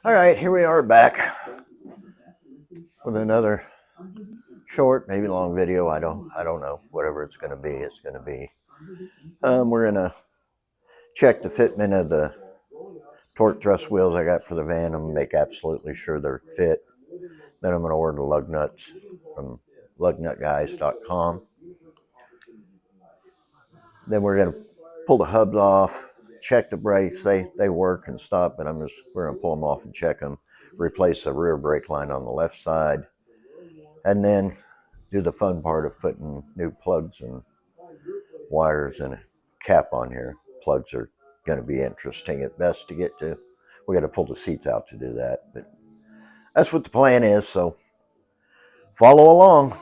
All right, here we are back with another short, maybe long video. I don't know. Whatever it's going to be, it's going to be. We're going to check the fitment of the torque thrust wheels I got for the van and make absolutely sure they're fit. Then I'm going to order lug nuts from lugnutguys.com. Then we're going to pull the hubs off, check the brakes. They work and stop, but we're going to pull them off and check them. Replace the rear brake line on the left side, and then do the fun part of putting new plugs and wires and a cap on here. Plugs are going to be interesting at best to get to. We got to pull the seats out to do that, but that's what the plan is. So follow along.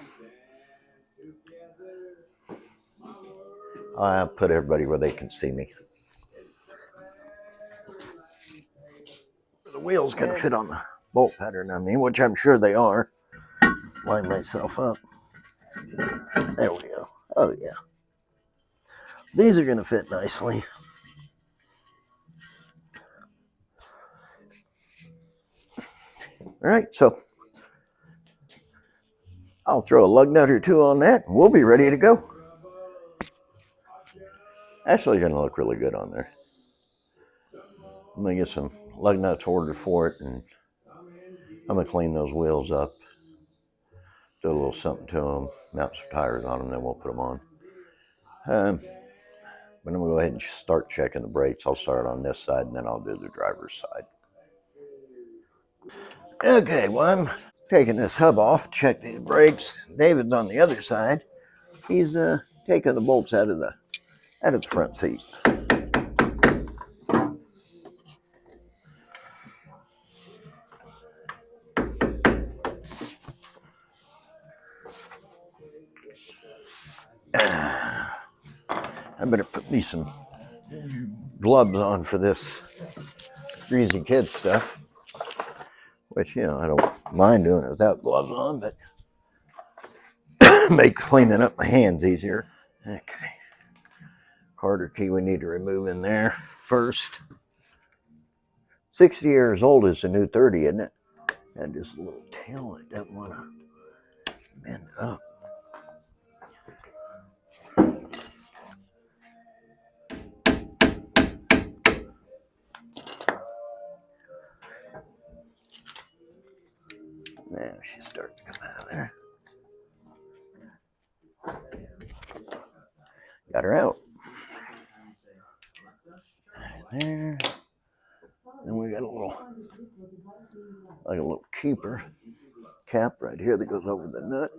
I'll put everybody where they can see me. The wheels can fit on the bolt pattern, which I'm sure they are. Line myself up. There we go. Oh yeah. These are going to fit nicely. All right, so I'll throw a lug nut or two on that, and we'll be ready to go. Actually, going to look really good on there. I'm going to get some lug nuts ordered for it, and I'm going to clean those wheels up, do a little something to them, mount some tires on them, then we'll put them on. But I'm going to go ahead and start checking the brakes. I'll start on this side, and then I'll do the driver's side. Okay, well, I'm taking this hub off, check these brakes. David's on the other side. He's taking the bolts out of the front seat. I better put me some gloves on for this greasy kid stuff, which, I don't mind doing it without gloves on, but make cleaning up my hands easier. Okay. Carter key we need to remove in there first. 60 years old is the new 30, isn't it? And just a little tail that doesn't want to bend up. Now she's starting to come out of there. Got her out. There. And we got a little keeper cap right here that goes over the nut.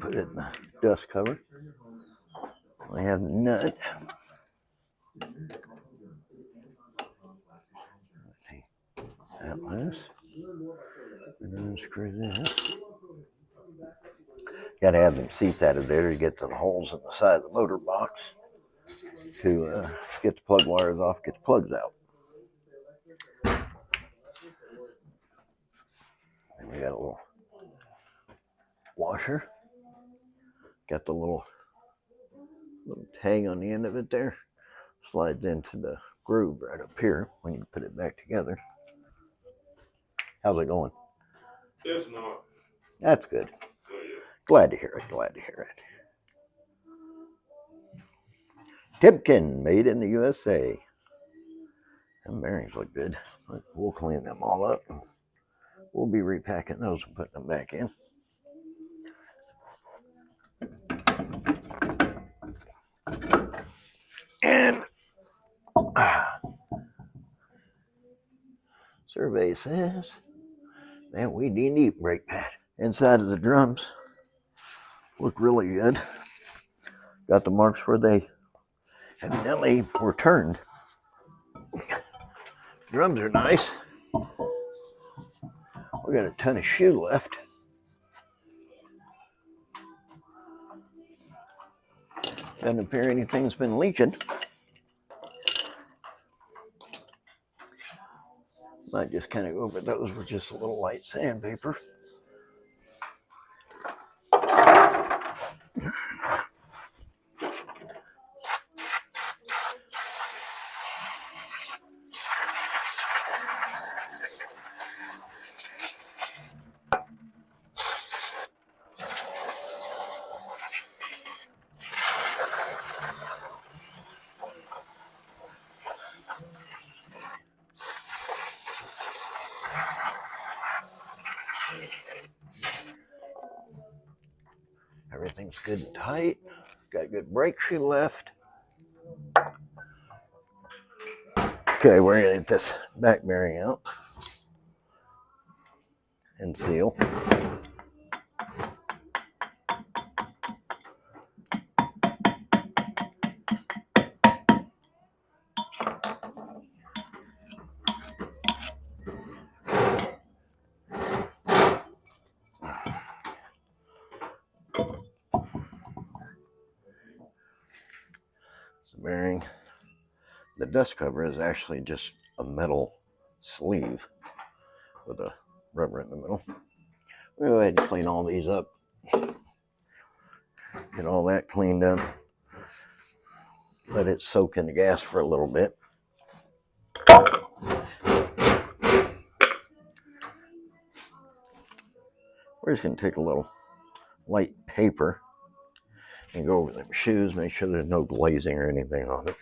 Put it in the dust cover. We have the nut. Take that loose. And then unscrew this. Got to have them seats out of there to get the holes in the side of the motor box to get the plug wires off, get the plugs out. And we got a little washer. Got the little tag on the end of it there. Slides into the groove right up here when you put it back together. How's it going? It's not. That's good. Oh, yeah. Glad to hear it. Timken, made in the USA. Them bearings look good. We'll clean them all up. We'll be repacking those and putting them back in. And survey says that we need brake pad. Inside of the drums look really good. Got the marks where they evidently were turned. Drums are nice. We got a ton of shoe left. Doesn't appear anything's been leaking. Might just kind of go over those with just a little light sandpaper. Everything's good and tight. Got good brake shoe left. Okay, we're gonna get this back bearing out and seal. The bearing, the dust cover is actually just a metal sleeve with a rubber in the middle. We'll go ahead and clean all these up. Get all that cleaned up. Let it soak in the gas for a little bit. We're just going to take a little light paper and go over them shoes, make sure there's no glazing or anything on it.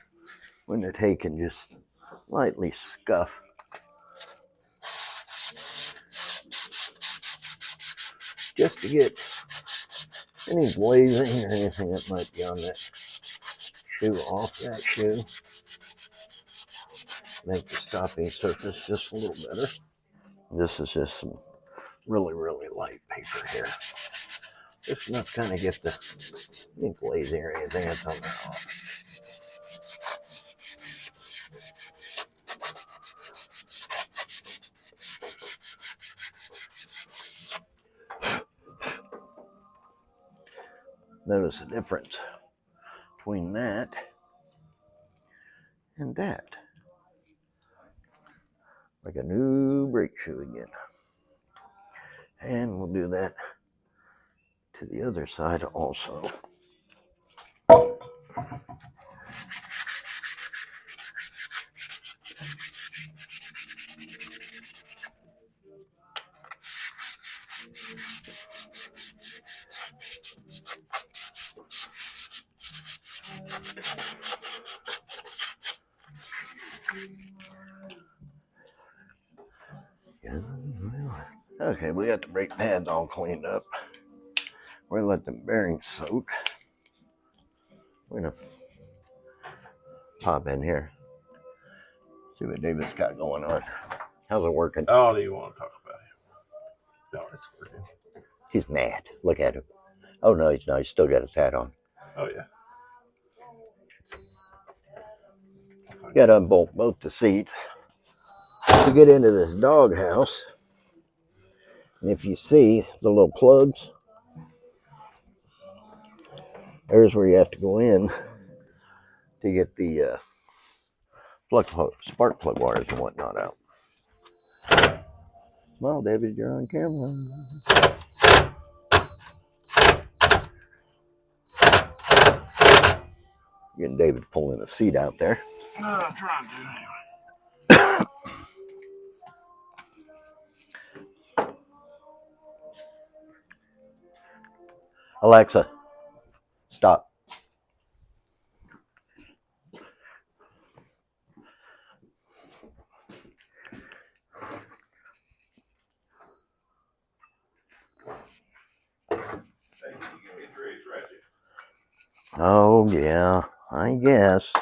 When they're taken, just lightly scuff. Just to get any glazing or anything that might be on that shoe off that shoe. Make the stopping surface just a little better. This is just some really, really light paper here. Just enough to kind of get the any glazing or anything that's on there off. Notice the difference between that and that. Like a new brake shoe again. And we'll do that to the other side also. Okay, we got the brake pads all cleaned up. We're gonna let the bearings soak. We're gonna pop in here. See what David's got going on. How's it working? Oh, do you want to talk about him? No, it's working. He's mad. Look at him. Oh no, he's not. He's still got his hat on. Oh yeah. Got to unbolt both the seats to get into this doghouse. And if you see the little plugs, there's where you have to go in to get the spark plug wires and whatnot out. Well, David, you're on camera. Getting David pulling the seat out there. I'm trying to anyway. Alexa, stop. Oh, yeah, I guess.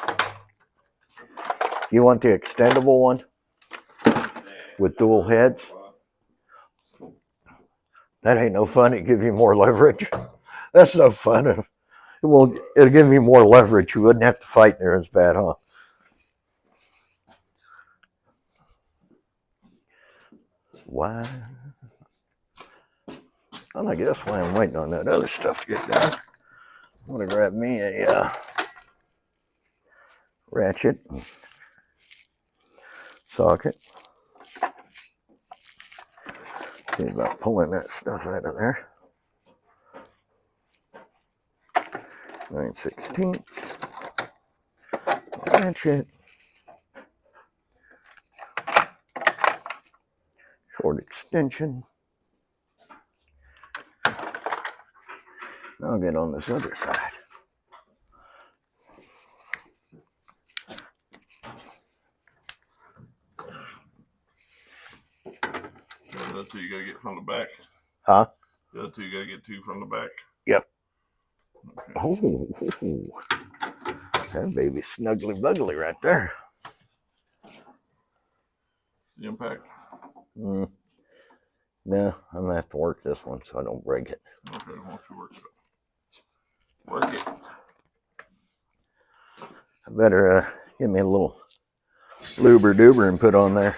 You want the extendable one with dual heads? That ain't no fun. It give you more leverage. That's no fun. It'll give me more leverage. You wouldn't have to fight there as bad, huh? Why? Well, I guess while I'm waiting on that other stuff to get done, I'm going to grab me a ratchet and socket. See about pulling that stuff out of there. 9/16 ratchet. Short extension. I'll get on this other side. The other two you gotta get from the back. Huh? The other two you gotta get two from the back. Yep. Oh, that baby's snuggly buggly right there. The impact. No, I'm gonna have to work this one so I don't break it. Okay, why don't you work it? Work it. I better get me a little loober doober and put on there.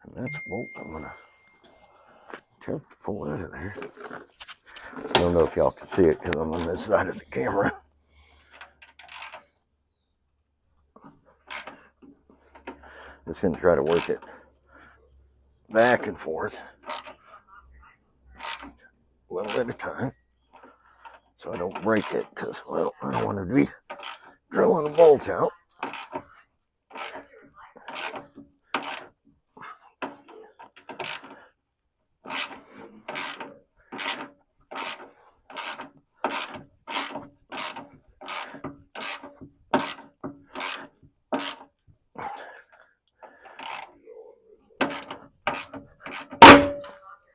And that's a bolt I'm gonna attempt to pull out of there. I don't know if y'all can see it because I'm on this side of the camera. Just gonna try to work it back and forth a little at a time so I don't break it because, well, I don't want to be drilling the bolts out.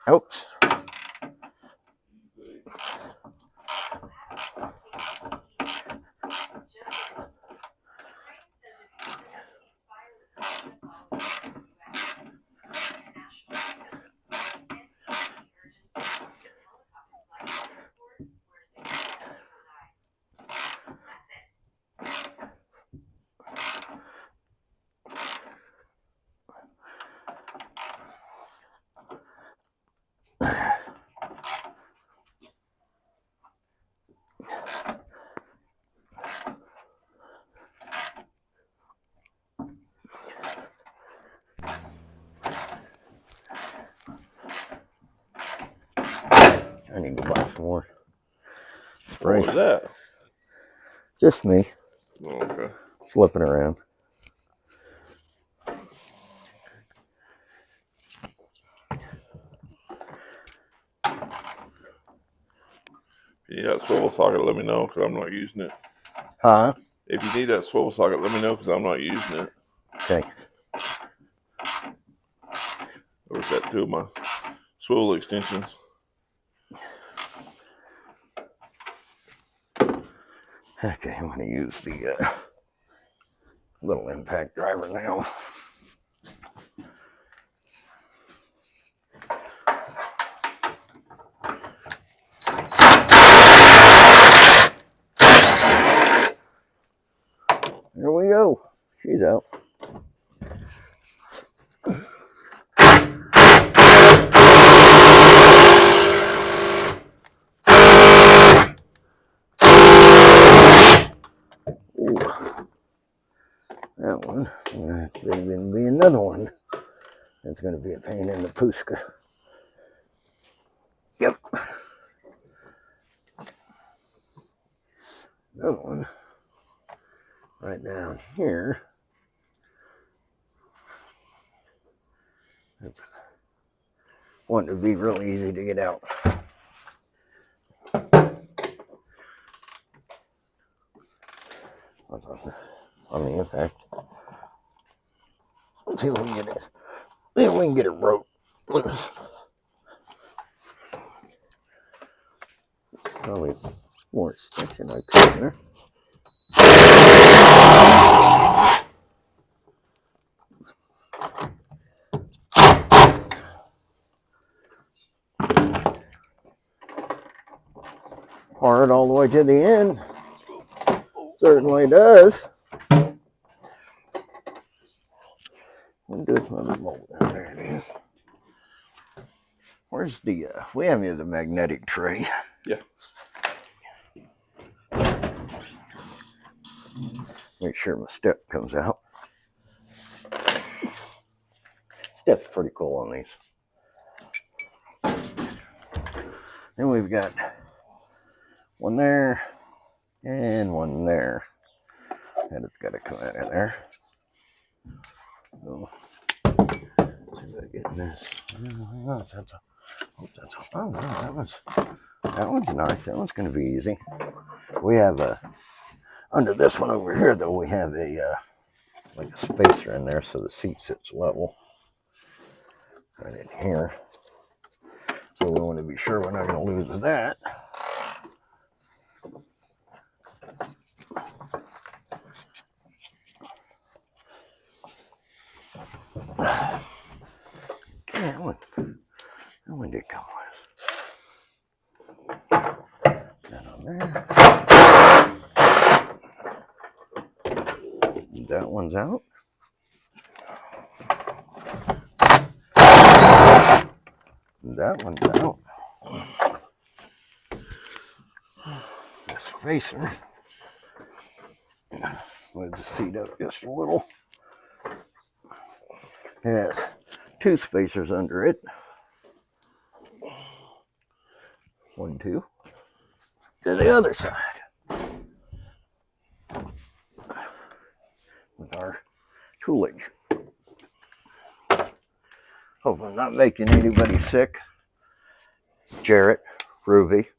Oops. I need to buy some more spray. What was that? Just me Oh, okay. flipping around. If you need that swivel socket, let me know because I'm not using it. Huh? If you need that swivel socket, let me know because I'm not using it. Okay. Or that two of my swivel extensions. Okay, I'm going to use the little impact driver now. Here we go. She's out. Ooh. That one. There's going to be another one. That's going to be a pain in the puska. Yep. Another one. Right down here. That's wanting to be real easy to get out. On the impact. Let's see if we can get it. See if we can get it broke. Probably more extension I could there. Hard all the way to the end. Certainly does. We'll do another bolt. There it is. Where's the, we have the magnetic tray. Yeah. Make sure my step comes out. Step's pretty cool on these. Then we've got one there and one there. And it's got to come out of there. So, getting this. Oh, that one's nice. That one's going to be easy. We have under this one over here, though, we have a like a spacer in there so the seat sits level. Right in here. So we want to be sure we're not going to lose that. There. That one's out. That one's out. This spacer. Move the seat up just a little. It has 2 spacers under it. 1, 2. To the other side. With our toolage. Hope I'm not making anybody sick. Jarrett, Ruby.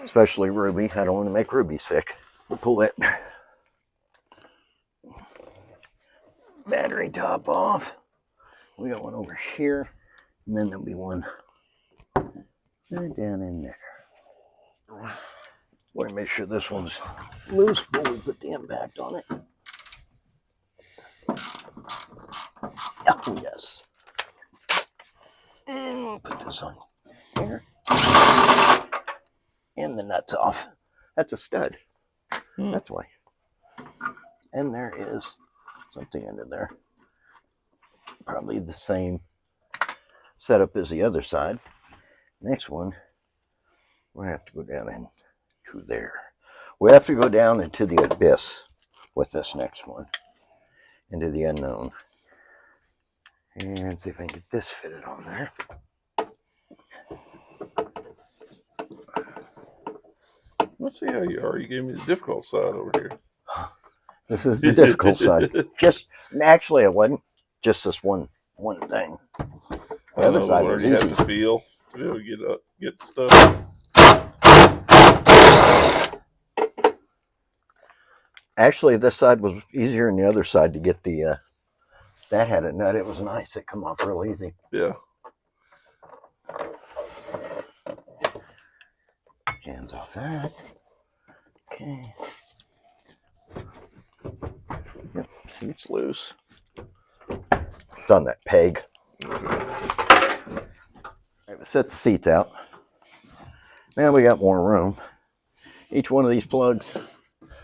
Especially Ruby. I don't want to make Ruby sick. We'll pull that battery top off. We got one over here. And then there'll be one right down in there. Want to make sure this one's loose before we put the impact on it. Oh, yes. And we'll put this on here. And the nuts off. That's a stud. That's why. And there is something under there. Probably the same setup as the other side. Next one, we have to go down into there. We have to go down into the abyss with this next one. Into the unknown. And see if I can get this fitted on there. Let's see how you are. You gave me the difficult side over here. This is the difficult side. Actually, it wasn't. Just this one thing. The other side was easy. Have to feel. Get stuff. Actually, this side was easier than the other side to get the. That had a nut. It was nice. It come off real easy. Yeah. Hands off that. Okay. Yep, seat's loose. It's on that peg. Right, we set the seats out. Now we got more room. Each one of these plugs,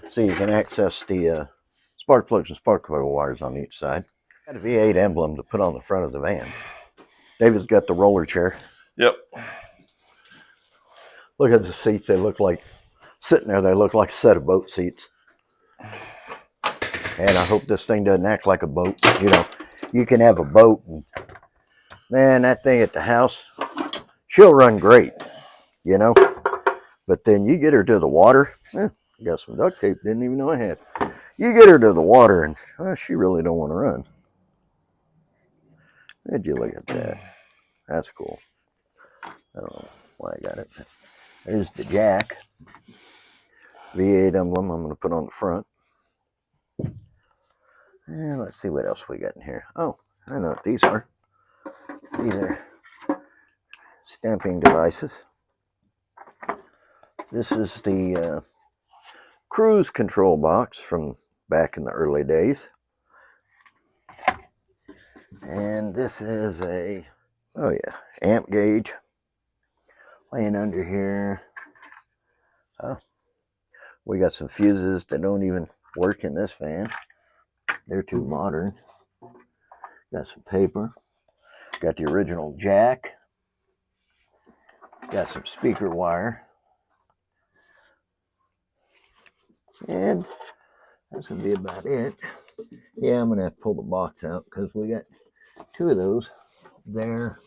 so you can access the spark plugs and spark coil wires on each side. Got a V8 emblem to put on the front of the van. David's got the roller chair. Yep. Look at the seats. They look like, sitting there, they look like a set of boat seats. And I hope this thing doesn't act like a boat. You know, you can have a boat. And, man, that thing at the house, she'll run great, you know. But then you get her to the water. I got some duct tape. Didn't even know I had. You get her to the water and she really don't want to run. Did you look at that? That's cool. I don't know why I got it. There's the jack. V8 emblem I'm going to put on the front. And let's see what else we got in here. Oh, I know what these are. These are stamping devices. This is the cruise control box from back in the early days. And this is a, oh yeah, amp gauge laying under here. Oh, we got some fuses that don't even work in this van. They're too modern. Got some paper. Got the original jack. Got some speaker wire. And that's going to be about it. Yeah, I'm going to have to pull the box out because we got 2 of those. There,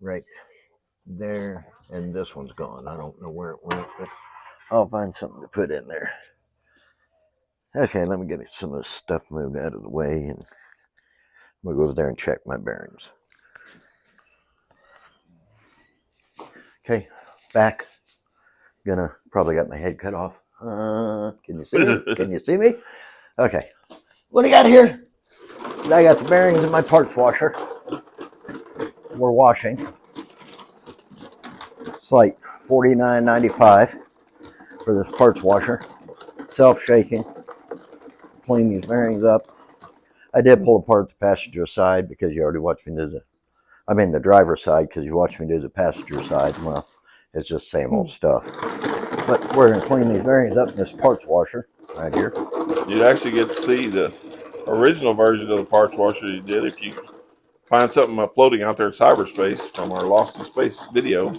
right there, and this one's gone. I don't know where it went, but I'll find something to put in there. Okay, let me get some of this stuff moved out of the way, and we'll go over there and check my bearings. Okay, back. Gonna probably got my head cut off. Can you see me? Can you see me? Okay. What do you got here? I got the bearings in my parts washer. We're washing. It's like $49.95 for this parts washer. Self-shaking. Clean these bearings up. I did pull apart the passenger side because you already watched me do the driver's side because you watched me do the passenger side. Well, It's just same old stuff. But we're going to clean these bearings up in this parts washer right here. You actually get to see the original version of the parts washer you did if you find something floating out there in cyberspace from our Lost in Space video.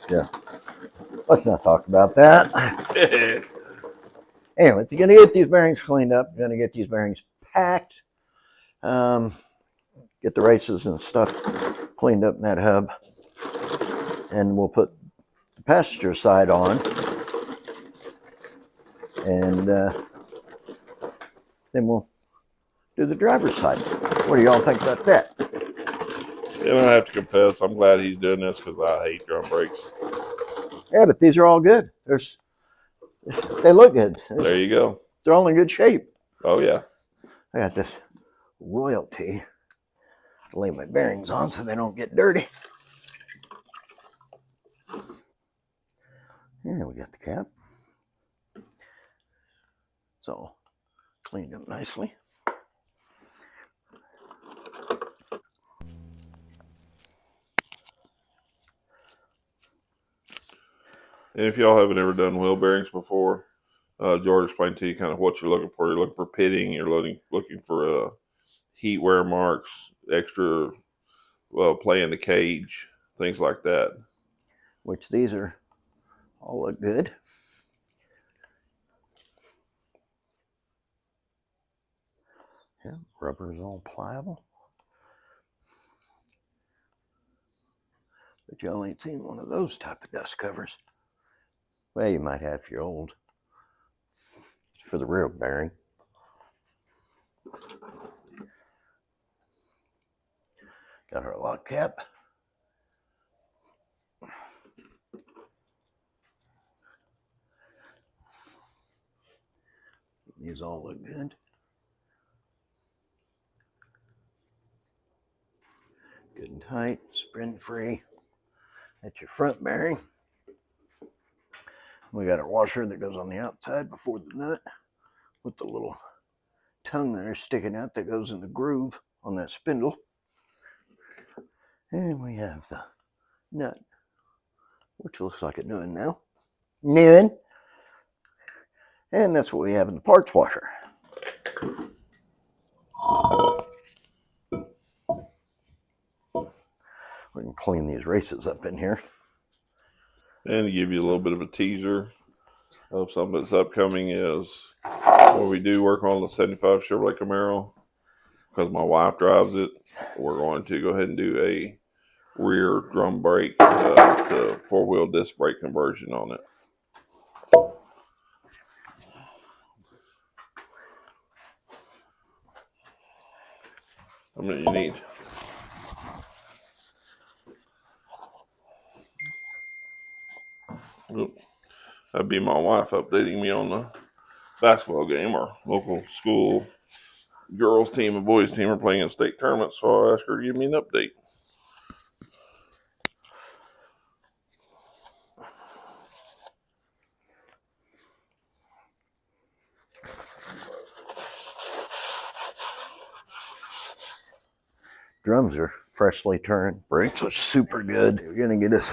Yeah. Let's not talk about that. Anyway, if you're going to get these bearings cleaned up, you're going to get these bearings packed, get the races and stuff cleaned up in that hub, and we'll put the passenger side on, and then we'll do the driver's side. What do y'all think about that? And I have to confess, I'm glad he's doing this because I hate drum brakes. Yeah, but these are all good. They look good. There you go. They're all in good shape. Oh, yeah. I got this royalty to lay my bearings on so they don't get dirty. Yeah, we got the cap. It's all cleaned up nicely. And if y'all haven't ever done wheel bearings before, George explained to you kind of what you're looking for. You're looking for pitting. You're looking for heat wear marks, extra play in the cage, things like that. Which these are all look good. Yeah, rubber is all pliable. But y'all ain't seen one of those type of dust covers. Well, you might have if you're old. It's for the rear bearing. Got our lock cap. These all look good. Good and tight, spring free. That's your front bearing. We got our washer that goes on the outside before the nut with the little tongue there sticking out that goes in the groove on that spindle. And we have the nut, which looks like a new one now. New one. And that's what we have in the parts washer. We can clean these races up in here. And to give you a little bit of a teaser of something that's upcoming is when we do work on the 75 Chevrolet Camaro, because my wife drives it, we're going to go ahead and do a rear drum brake to four-wheel disc brake conversion on it. How many you need? Oop. That'd be my wife updating me on the basketball game. Our local school girls team and boys team are playing in state tournament, so I asked her to give me an update. Drums are freshly turned. Brakes are super good. We're gonna get us,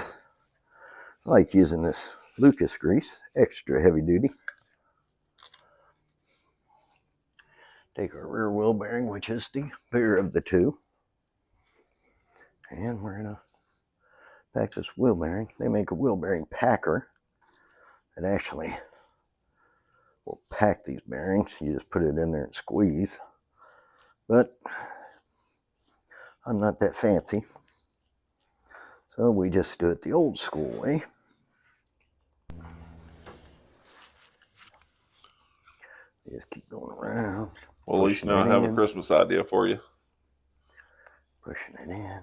I like using this Lucas grease, extra heavy duty. Take our rear wheel bearing, which is the bigger of the two. And we're gonna pack this wheel bearing. They make a wheel bearing packer that actually will pack these bearings. You just put it in there and squeeze. But I'm not that fancy. So we just do it the old school way. Just keep going around. Well, at least now I have a Christmas idea for you. Pushing it in.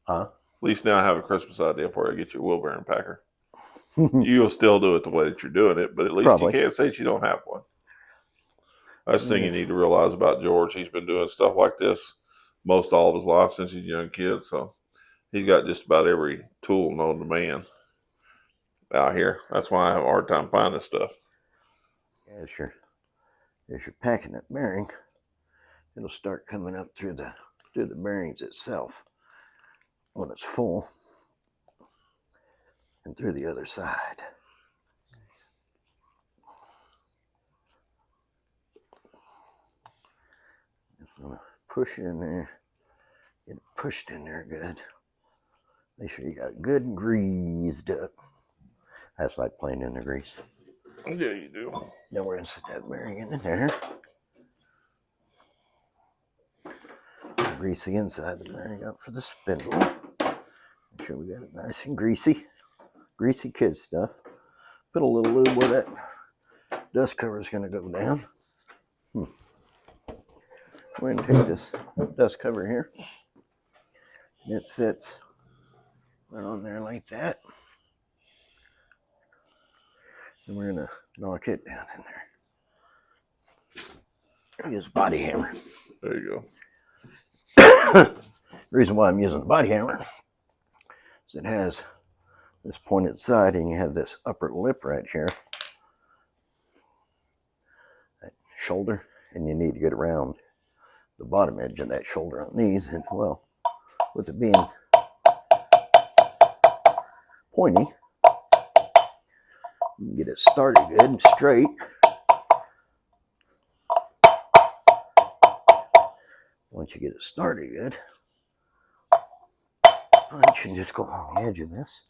Huh? At least now I have a Christmas idea for you. Get your wheel bearing packer. You'll still do it the way that you're doing it, but at least you can't say that you don't have one. That's the thing you need to realize about George. He's been doing stuff like this most all of his life since he's a young kid, so he's got just about every tool known to man out here. That's why I have a hard time finding stuff. As you're packing that bearing, it'll start coming up through the bearings itself when it's full. and through the other side. Just gonna push in there, get it pushed in there good. Make sure you got it good and greased up. That's like playing in the grease. Yeah, you do. Then we're gonna set that bearing in there. Grease the inside of the bearing up for the spindle. Make sure we got it nice and greasy. Greasy kid stuff. Put a little lube where that dust cover is going to go down. We're going to take this dust cover here. It sits right on there like that. And we're going to knock it down in there. Use a body hammer. There you go. The reason why I'm using the body hammer is it has this pointed side and you have this upper lip right here. That shoulder, and you need to get around the bottom edge of that shoulder on these. And well, with it being pointy, you can get it started good and straight. Once you get it started good, punch and just go along the edge of this.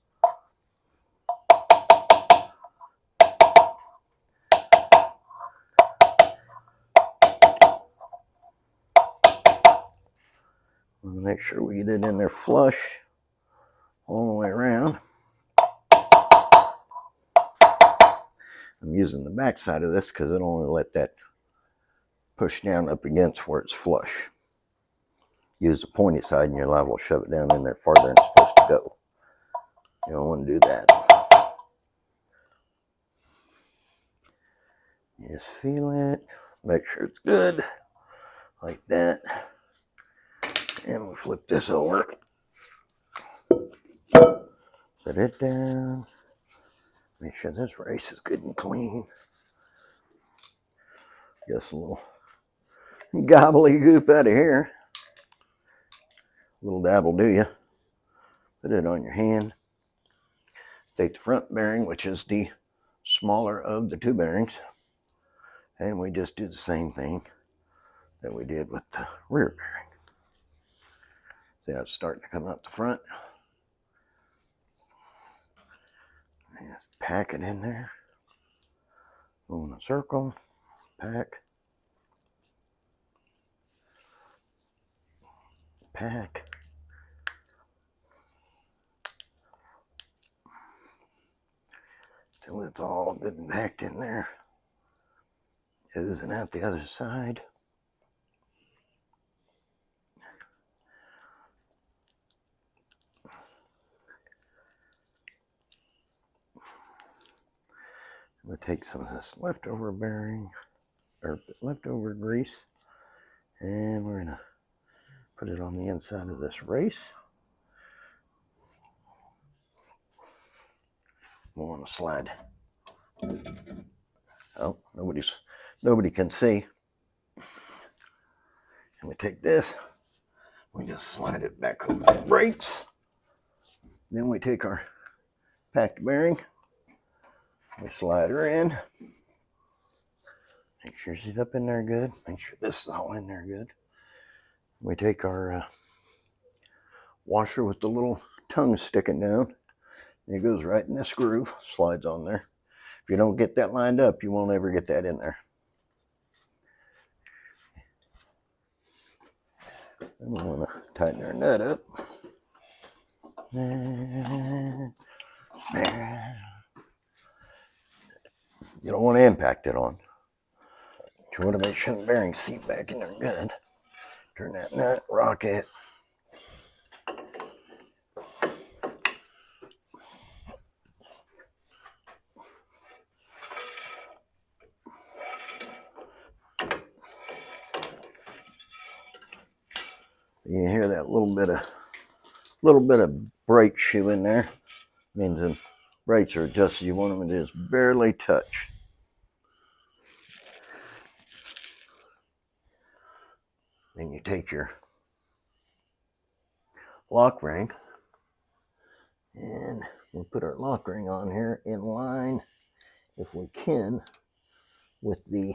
Make sure we get it in there flush all the way around. I'm using the back side of this because it'll only let that push down up against where it's flush. Use the pointy side and you're liable to shove it down in there farther than it's supposed to go. You don't want to do that. Just feel it. Make sure it's good. Like that. And we'll flip this over. Set it down. Make sure this race is good and clean. Just a little gobbledygook out of here. A little dab will do you. Put it on your hand. Take the front bearing, which is the smaller of the two bearings. And we just do the same thing that we did with the rear bearing. See how it's starting to come out the front? And just pack it in there. Go in a circle. Pack. Pack. Till it's all good and packed in there. Oozing out the other side. We'll take some of this leftover bearing, or leftover grease, and we're gonna put it on the inside of this race. We want to slide. Oh, nobody can see. And we take this, we just slide it back over the brakes. Then we take our packed bearing, we slide her in. Make sure she's up in there good. Make sure this is all in there good. We take our washer with the little tongue sticking down. And it goes right in this groove, slides on there. If you don't get that lined up, you won't ever get that in there. And we want to tighten our nut up. You don't want to impact it on. You want to make sure the bearings seat back in there good. Turn that nut, rock it. You hear that little bit of brake shoe in there. Means the brakes are just as you want them to just barely touch. Then you take your lock ring and we'll put our lock ring on here in line, if we can, with the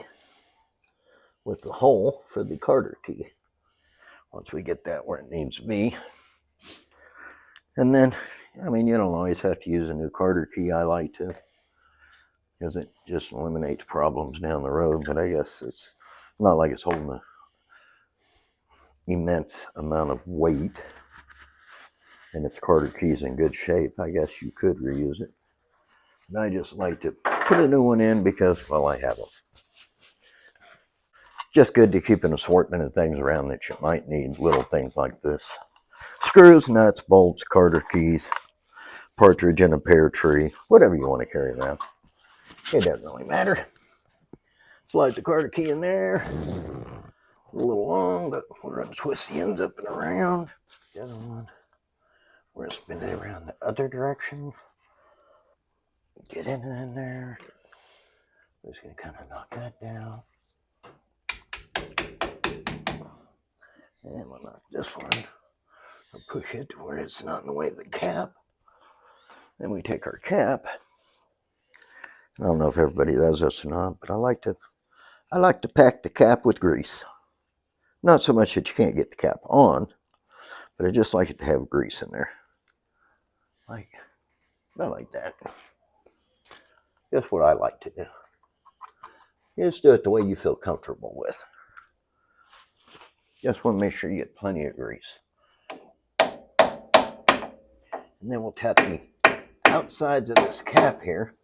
hole for the Carter key. Once we get that where it needs to be. And then, I mean, you don't always have to use a new Carter key. I like to, because it just eliminates problems down the road. But I guess it's not like it's holding an immense amount of weight. And if the Carter key's in good shape, I guess you could reuse it. And I just like to put a new one in because, well, I have them. Just good to keep an assortment of things around that you might need, little things like this. Screws, nuts, bolts, Carter keys, partridge in a pear tree, whatever you want to carry around. It doesn't really matter. Slide the Carter key in there. A little long, but we're going to twist the ends up and around. The other one, we're going to spin it around the other direction. Get in there. We're just going to kind of knock that down. And we'll knock this one. We'll push it to where it's not in the way of the cap. Then we take our cap. I don't know if everybody does this or not, but I like to pack the cap with grease. Not so much that you can't get the cap on, but I just like it to have grease in there. About like that. That's what I like to do. You just do it the way you feel comfortable with. Just want to make sure you get plenty of grease. And then we'll tap the outsides of this cap here.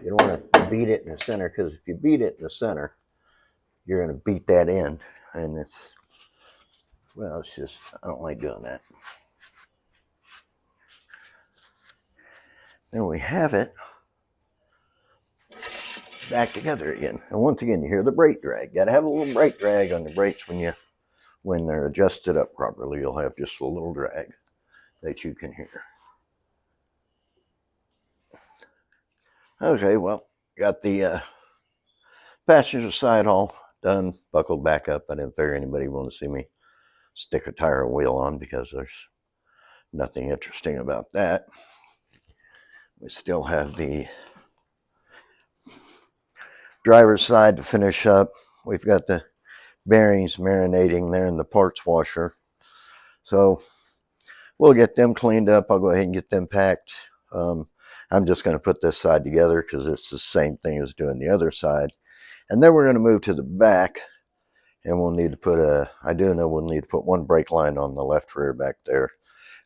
You don't want to beat it in the center, because if you beat it in the center, you're going to beat that in. And it's just, I don't like doing that. Then we have it back together again. And once again, you hear the brake drag. Got to have a little brake drag on the brakes when they're adjusted up properly. You'll have just a little drag that you can hear. Okay, well, got the passenger side all done, buckled back up. I didn't figure anybody would want to see me stick a tire wheel on, because there's nothing interesting about that. We still have the driver's side to finish up. We've got the bearings marinating there in the parts washer. So we'll get them cleaned up. I'll go ahead and get them packed. I'm just going to put this side together because it's the same thing as doing the other side. And then we're going to move to the back, and we'll need to put I do know we'll need to put one brake line on the left rear back there,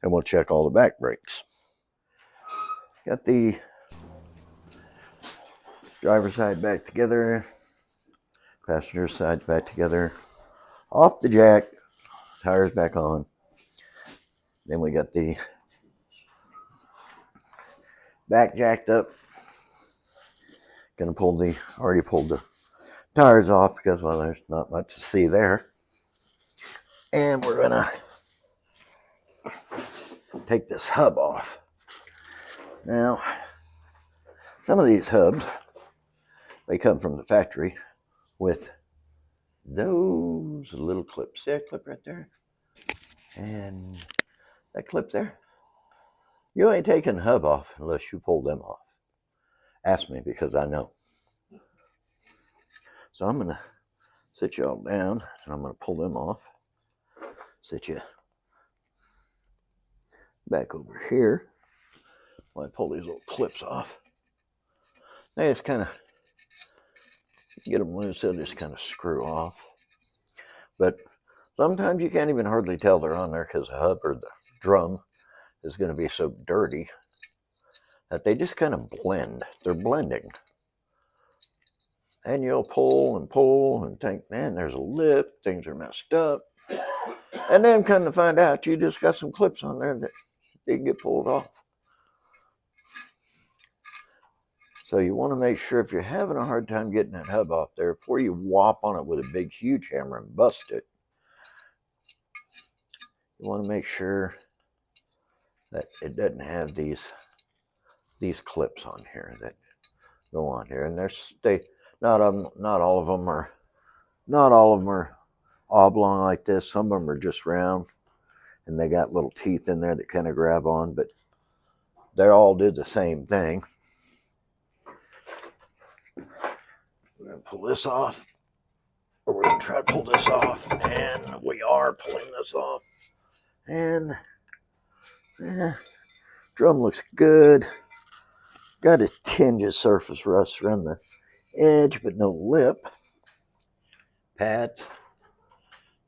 and we'll check all the back brakes. Got the driver's side back together, passenger side back together, off the jack, tires back on. Then we got the back jacked up. Gonna already pulled the tires off because, well, there's not much to see there. And we're gonna take this hub off. Now, some of these hubs, they come from the factory with those little clips. See that clip right there? And that clip there? You ain't taking the hub off unless you pull them off. Ask me, because I know. So I'm gonna sit you all down, and I'm gonna pull them off. Sit you back over here while I pull these little clips off. They just kind of get them loose, they'll just kind of screw off. But sometimes you can't even hardly tell they're on there, because the hub or the drum is going to be so dirty that they just kind of blend. They're blending. And you'll pull and think, man, there's a lip, things are messed up. And then come to find out you just got some clips on there that didn't get pulled off. So you want to make sure, if you're having a hard time getting that hub off there, before you whop on it with a big huge hammer and bust it, you want to make sure that it doesn't have these clips on here that go on here. And not all of them are oblong like this. Some of them are just round, and they got little teeth in there that kind of grab on, but they all did the same thing. We're going to pull this off, or we're going to try to pull this off, and we are pulling this off. And drum looks good. Got a tinge of surface rust around the edge, but no lip. Pads,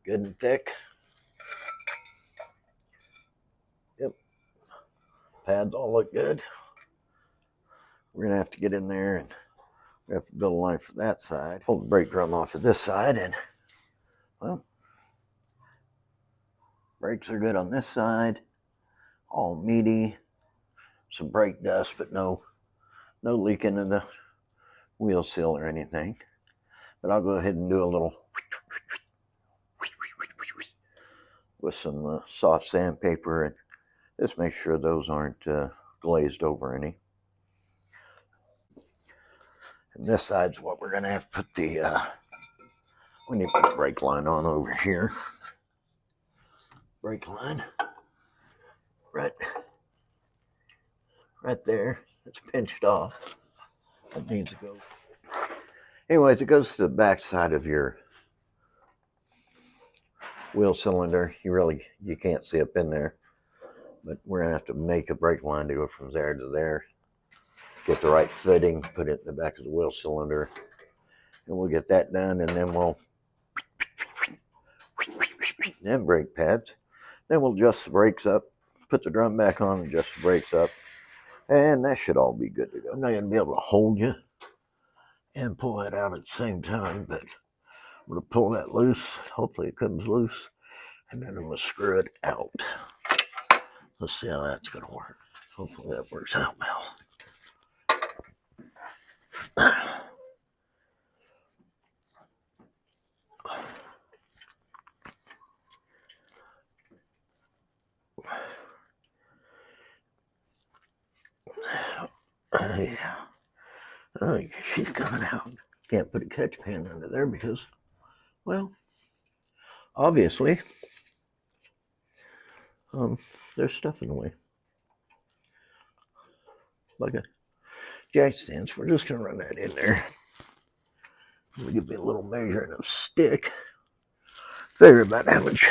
good and thick. Yep, pads all look good. We're going to have to get in there and we have to build a line for that side. Pull the brake drum off of this side, and well, brakes are good on this side. All meaty. Some brake dust, but no leaking in the wheel seal or anything. But I'll go ahead and do a little with some soft sandpaper and just make sure those aren't glazed over any. And this side's what we're going to have to put the, we need to put the brake line on over here. Brake line. Right there. It's pinched off. That needs to go. Anyways, it goes to the back side of your wheel cylinder. You can't see up in there, but we're gonna have to make a brake line to go from there to there. Get the right fitting, put it in the back of the wheel cylinder, and we'll get that done, and then we'll brake pads. Then we'll adjust the brakes up, put the drum back on, adjust the brakes up, and that should all be good to go. I'm not gonna be able to hold you and pull that out at the same time, but I'm gonna pull that loose. Hopefully it comes loose, and then I'm gonna screw it out. Let's see how that's gonna work. Hopefully that works out well. Yeah. Oh, she's coming out. Can't put a catch pan under there because, well, obviously, there's stuff in the way. Like a jack stand. So we're just gonna run that in there. It'll give me a little measuring of stick. Figure about how much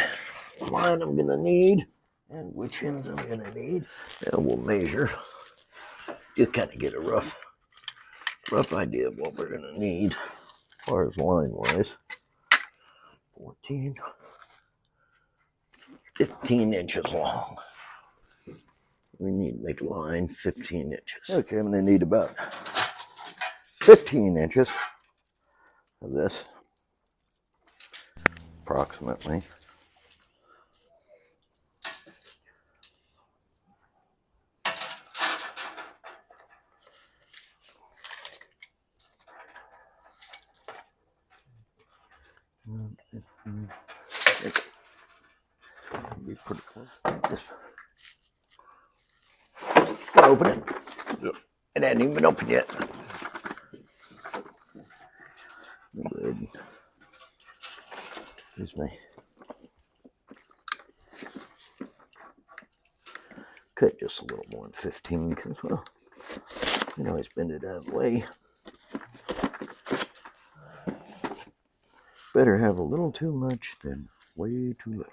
line I'm gonna need and which ends I'm gonna need. And we'll measure. Just kind of get a rough idea of what we're gonna need as far as line wise. 14, 15 inches long. We need to make a line 15 inches. Okay, I'm gonna need about 15 inches of this, approximately. Be pretty close. This. Open it. Yep. It hasn't even been opened yet. Good. Excuse me. Cut just a little more than 15 because, well, you know, always bend it out of the way. Better have a little too much than way too little.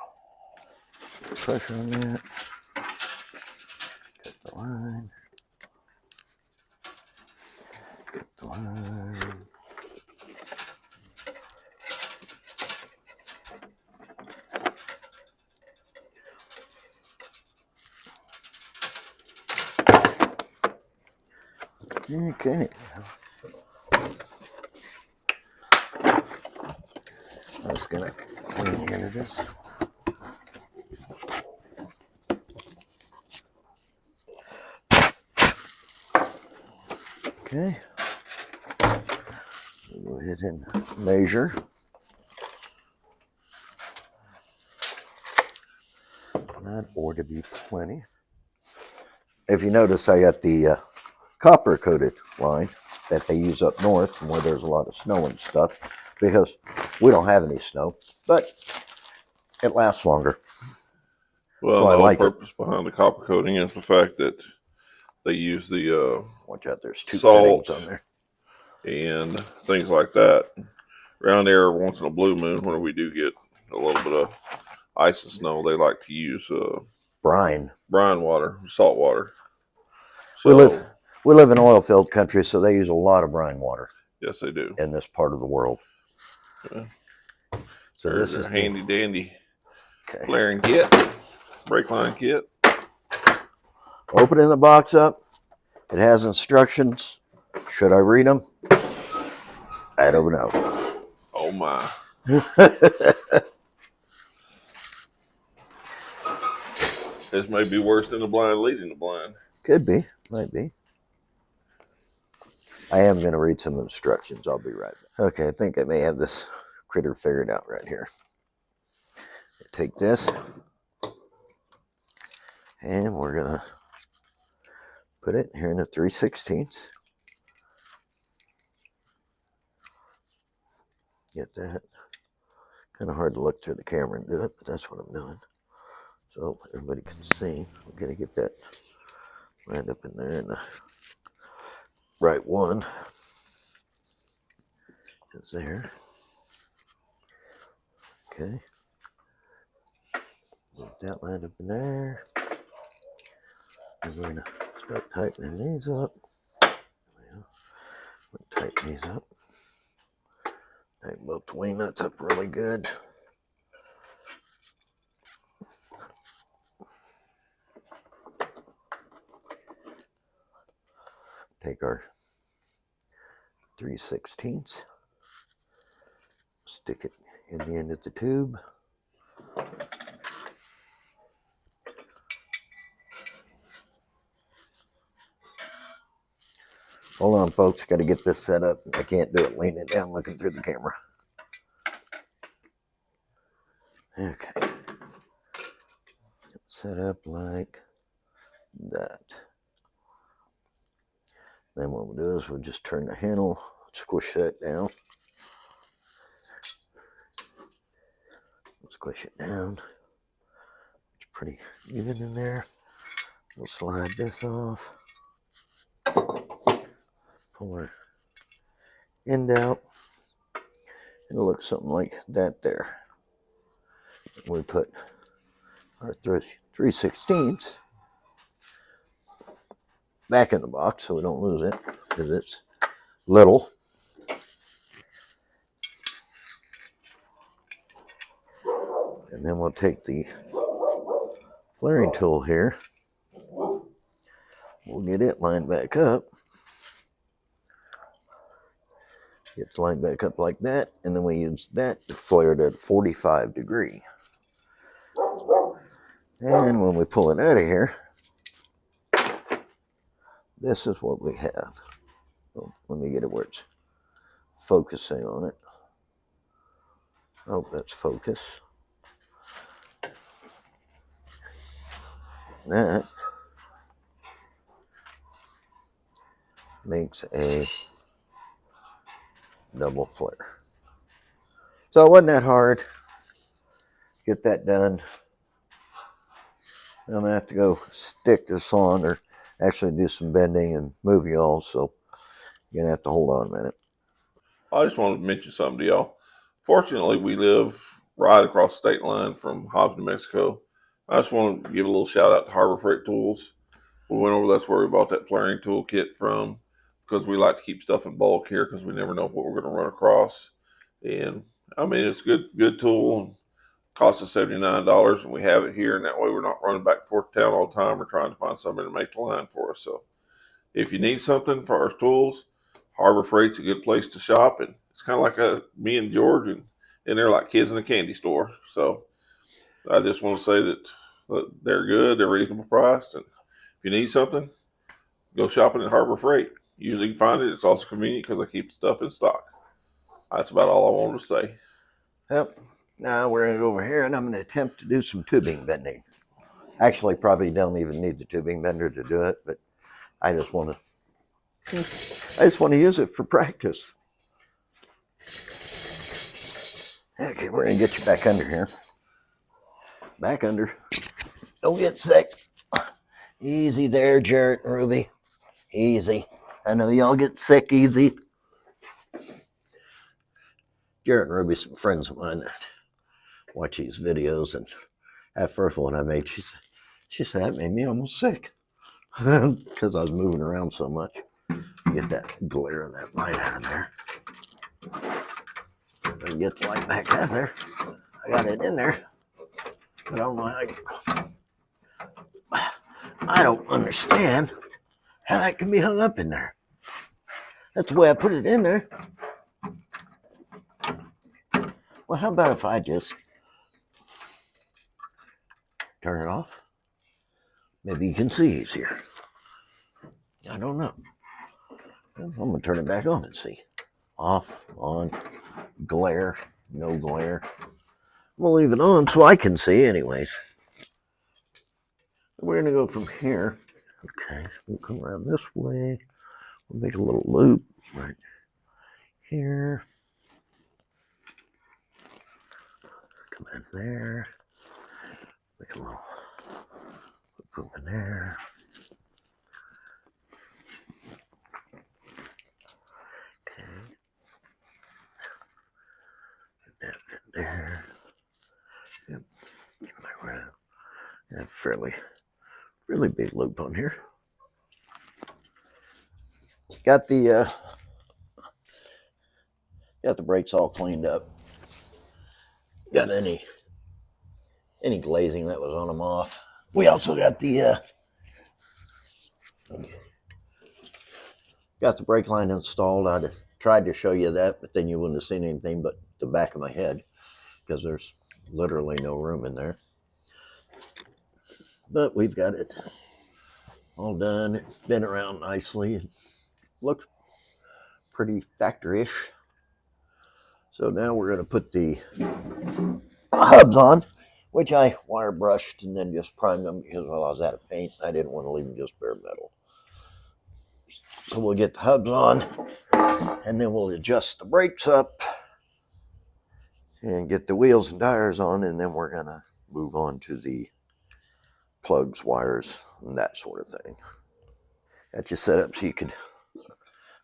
Pressure on that. Cut the line. Cut the line. Okay. I'm just gonna clean the end of this. Okay. We'll go ahead and measure. That ought to be plenty. If you notice, I got the copper coated line that they use up north and where there's a lot of snow and stuff, because we don't have any snow, but it lasts longer. Well, so the I whole like purpose behind the copper coating is the fact that they use the watch out, there's 2 salt fittings on there and things like that. Around there, once in a blue moon, when we do get a little bit of ice and snow, they like to use brine water, salt water. we So live in oil filled country, so they use a lot of brine water. yes, they do in this part of the world. Yeah. So There's this is a handy dandy okay. flaring kit, brake line kit. Opening the box up, it has instructions. Should I read them? I don't know. Oh my. This may be worse than the blind leading the blind. Could be, might be. I am going to read some instructions. I'll be right back. Okay, I think I may have this critter figured out right here. Take this, and we're going to put it here in the 3/16. Get that. Kind of hard to look through the camera and do it, but that's what I'm doing. So everybody can see. We're going to get that lined up in there in the right one. Is there. Okay. Get that lined up in there. And we're going to start tightening these up. Tighten these up. Tighten both the wing nuts up really good. Take our 3/16, stick it in the end of the tube. Hold on, folks. Got to get this set up. I can't do it leaning down looking through the camera. Okay. Set up like that. Then what we'll do is we'll just turn the handle, squish that down. Squish it down. It's pretty even in there. We'll slide this off. Pull our end out. It'll look something like that there. We put our 3/16 back in the box so we don't lose it because it's little. And then we'll take the flaring tool here. We'll get it lined back up. Get it lined back up like that, and then we use that to flare it at 45 degree. And when we pull it out of here, this is what we have. Oh, let me get it where it's focusing on it. Oh, that's focus. That makes a double flare. So it wasn't that hard. Get that done. I'm gonna have to go stick this on or actually do some bending and move y'all, so you're gonna have to hold on a minute. I just wanted to mention something to y'all. Fortunately, we live right across the state line from Hobbs, New Mexico. I just want to give a little shout out to Harbor Freight Tools. We went over, that's where we bought that flaring tool kit from, because we like to keep stuff in bulk here because we never know what we're going to run across. And I mean, it's good tool. Cost us $79, and we have it here, and that way we're not running back and forth to town all the time or trying to find somebody to make the line for us. So if you need something for our tools, Harbor Freight's a good place to shop, and it's kind of like me and George, and they're like kids in a candy store. So I just want to say that they're good, they're reasonable priced, and if you need something, go shopping at Harbor Freight. Usually you can find it. It's also convenient because I keep the stuff in stock. That's about all I wanted to say. Yep. Now we're going to go over here and I'm going to attempt to do some tubing bending. Actually, probably don't even need the tubing bender to do it, but I just want to use it for practice. Okay, we're going to get you back under here. Back under. Don't get sick. Easy there, Jarrett and Ruby. Easy. I know y'all get sick easy. Jarrett and Ruby, some friends of mine that watch these videos, and that first one I made, she said that made me almost sick because I was moving around so much. Get that glare of that light out of there. Better get the light back out of there. I got it in there, but I don't know how I don't understand how that can be hung up in there. That's the way I put it in there. Well, how about if I just turn it off? Maybe you can see easier. I don't know. I'm going to turn it back on and see. Off, on, glare, no glare. We'll leave it on so I can see anyways. We're going to go from here. Okay, we'll come around this way. We'll make a little loop right here. Come in there. Make a little loop in there. Okay. Get that in there. Yep. Get my round. Yeah, really big loop on here. Got the brakes all cleaned up. Got any glazing that was on them off. We also got the brake line installed. I tried to show you that, but then you wouldn't have seen anything but the back of my head because there's literally no room in there. But we've got it all done. It's been around nicely. It looks pretty factory-ish. So now we're going to put the hubs on, which I wire brushed and then just primed them because while I was out of paint, I didn't want to leave them just bare metal. So we'll get the hubs on and then we'll adjust the brakes up and get the wheels and tires on, and then we're going to move on to the plugs, wires, and that sort of thing. Got you set up so you could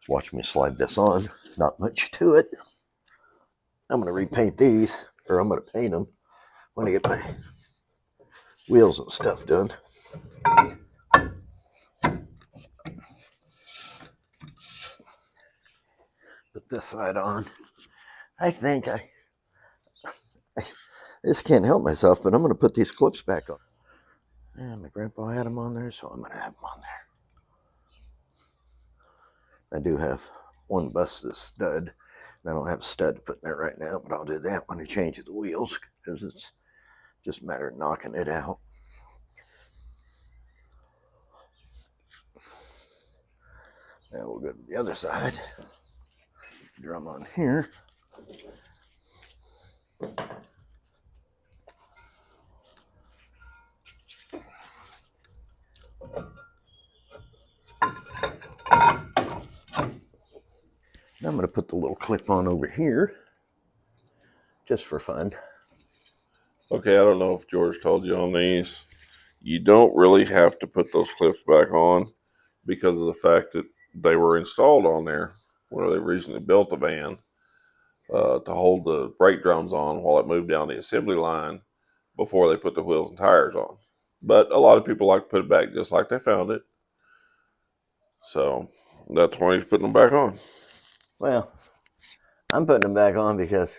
watch me slide this on. Not much to it. I'm going to repaint these, or I'm going to paint them when I get my wheels and stuff done. Put this side on. I think I just can't help myself, but I'm going to put these clips back on. And my grandpa had them on there, so I'm going to have them on there. I do have one busted stud. I don't have a stud to put in there right now, but I'll do that when I change the wheels because it's just a matter of knocking it out. Now we'll go to the other side. Drum on here. Now I'm going to put the little clip on over here just for fun. Okay, I don't know if George told you on these. You don't really have to put those clips back on because of the fact that they were installed on there when they originally built the van to hold the brake drums on while it moved down the assembly line before they put the wheels and tires on. But a lot of people like to put it back just like they found it. So that's why he's putting them back on. Well, I'm putting them back on because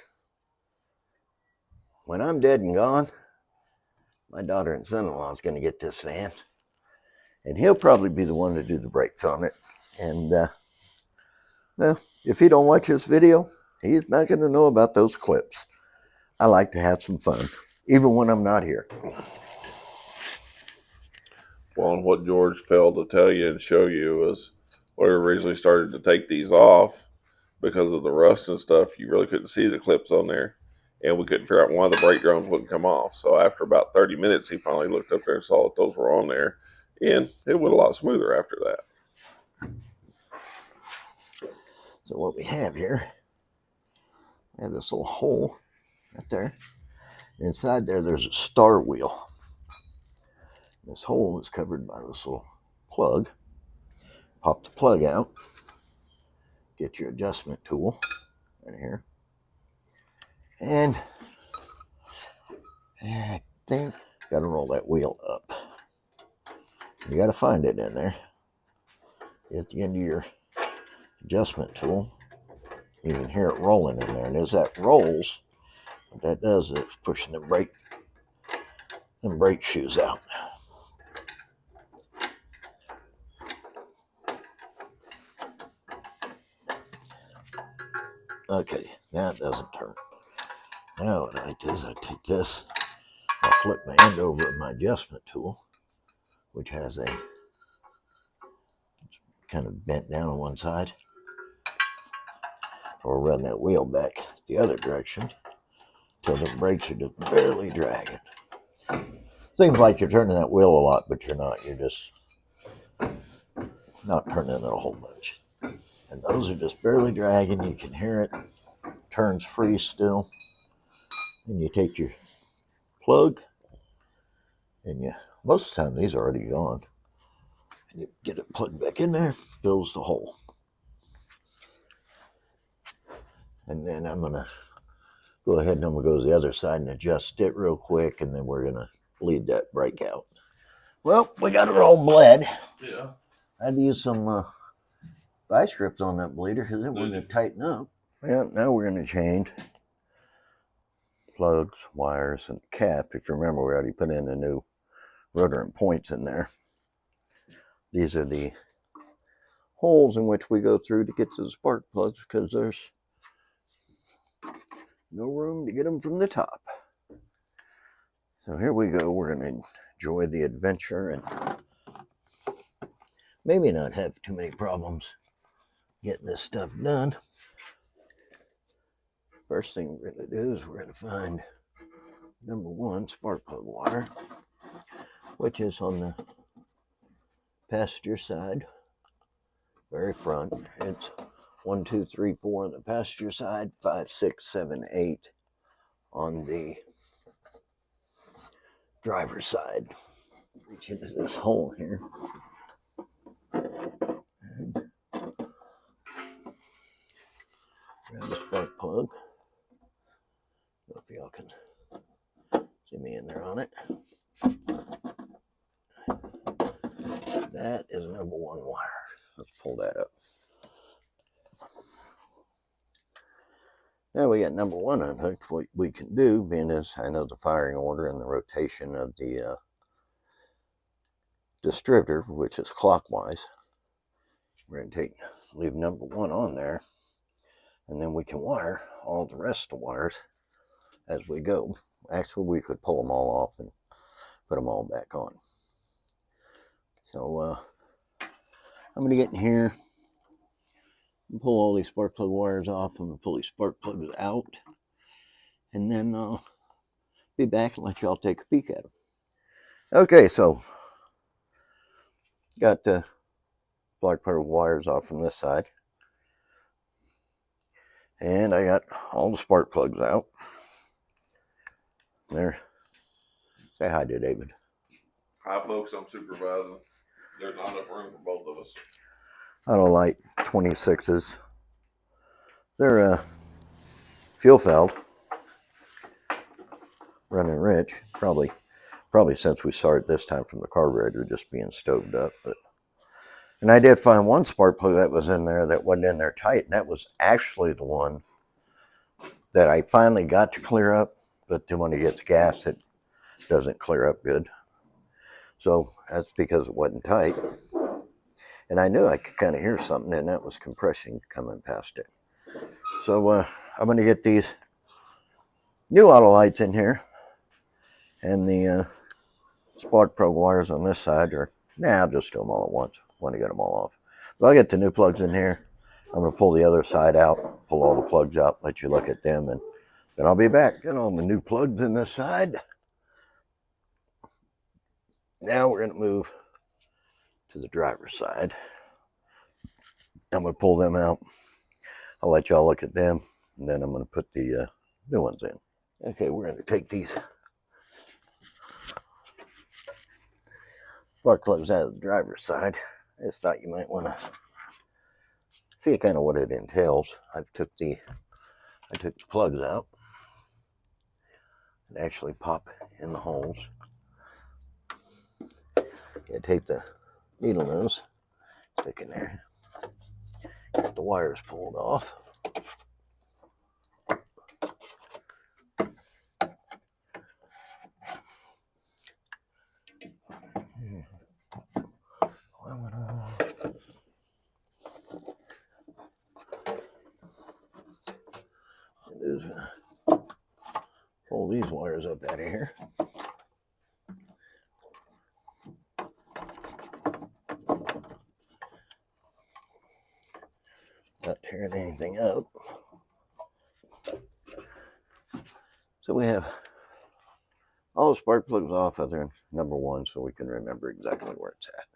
when I'm dead and gone, my daughter and son-in-law is going to get this van. And he'll probably be the one to do the brakes on it. And, well, if he don't watch this video, he's not going to know about those clips. I like to have some fun, even when I'm not here. Well, and what George failed to tell you and show you is when we originally started to take these off, because of the rust and stuff, you really couldn't see the clips on there. And we couldn't figure out why the brake drums wouldn't come off. So after about 30 minutes, he finally looked up there and saw that those were on there. And it went a lot smoother after that. So what we have here, we have this little hole right there. Inside there, there's a star wheel. This hole is covered by this little plug. Pop the plug out. Get your adjustment tool right here. And I think got to roll that wheel up. You got to find it in there. At the end of your adjustment tool, you can hear it rolling in there. And as that rolls, what that does is it's pushing them brake shoes out. Okay, now it doesn't turn. Now what I do is I take this, I flip my end over at my adjustment tool, which has a kind of bent down on one side, or run that wheel back the other direction till the brakes are just barely dragging. Seems like you're turning that wheel a lot, but you're not. You're just not turning it a whole bunch. And those are just barely dragging. You can hear it. Turns free still. And you take your plug, and most of the time these are already gone. And you get it plugged back in there, fills the hole. And then I'm going to go ahead and I'm going to go to the other side and adjust it real quick, and then we're going to bleed that brake out. Well, we got it all bled. Yeah. I had to use some vice grips on that bleeder because it wouldn't tighten up. Yeah, now we're going to change plugs, wires, and cap. If you remember, we already put in the new rotor and points in there. These are the holes in which we go through to get to the spark plugs because there's no room to get them from the top. So here we go. We're going to enjoy the adventure and maybe not have too many problems getting this stuff done. First thing we're going to do is we're going to find number one spark plug wire, which is on the passenger side, very front. It's 1, 2, 3, 4 on the passenger side, 5, 6, 7, 8 on the driver's side. Reach into this hole here. And grab the spark plug. I don't know if y'all can see me in there on it. That is number one wire. Let's pull that up. Now we got number one unhooked. What we can do, being as I know the firing order and the rotation of the distributor, which is clockwise, we're going to leave number one on there, and then we can wire all the rest of the wires as we go. Actually, we could pull them all off and put them all back on. So I'm going to get in here and pull all these spark plug wires off. I'm going to pull these spark plugs out, and then I'll be back and let y'all take a peek at them. Okay, so got the spark plug wires off from this side, and I got all the spark plugs out. There. Say hi to David. Hi, folks. I'm supervising. There's not enough room for both of us. I don't like 26s. They're fuel filled, running rich. Probably since we started this time from the carburetor just being stoved up. And I did find one spark plug that was in there that wasn't in there tight, and that was actually the one that I finally got to clear up. But then when it gets gas, it doesn't clear up good. So that's because it wasn't tight. And I knew I could kind of hear something, and that was compression coming past it. So I'm going to get these new auto lights in here, and the spark plug wires on this side are, I'll just do them all at once when I get them all off. But I'll get the new plugs in here. I'm going to pull the other side out, pull all the plugs out, let you look at them, and then I'll be back. Get all the new plugs in this side. Now we're going to move to the driver's side. I'm going to pull them out. I'll let y'all look at them, and then I'm going to put the new ones in. Okay, we're going to take these spark plugs out of the driver's side. I just thought you might want to see kind of what it entails. I took the plugs out. They actually pop in the holes. You take the needle nose, stick in there, get the wires pulled off. Pull these wires up out of here. Not tearing anything up. So we have all the spark plugs off other than number one, so we can remember exactly where it's at.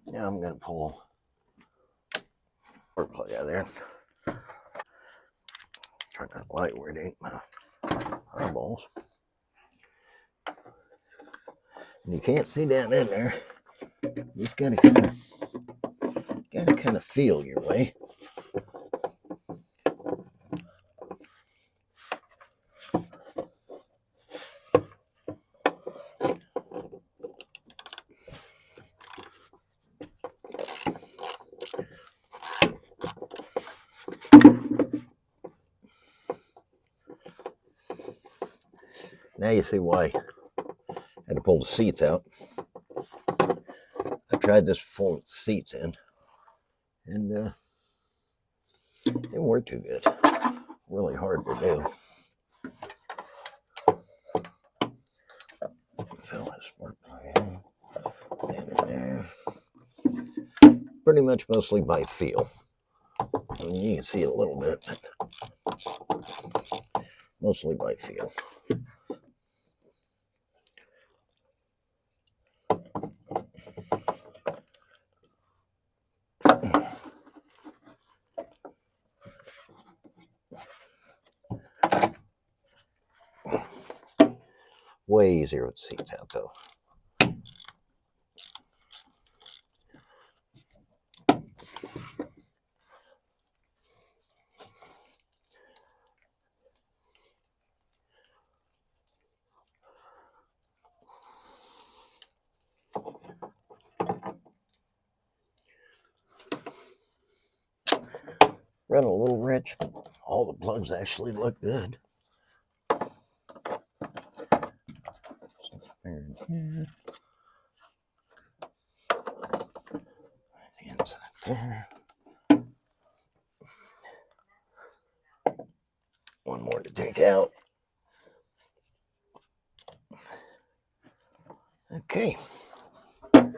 Now I'm going to pull spark plug out of there. Turn that light where it ain't my eyeballs. And you can't see down in there. You just gotta kind of feel your way. Now you see why I had to pull the seats out. I tried this before with the seats in, and it didn't work too good. Really hard to do. Fill that spark plug in there. Pretty much mostly by feel. I mean, you can see it a little bit, but mostly by feel. Way easier with the seats out, though. Run a little rich, but all the plugs actually look good. Here. The inside there. One more to take out. Okay. Put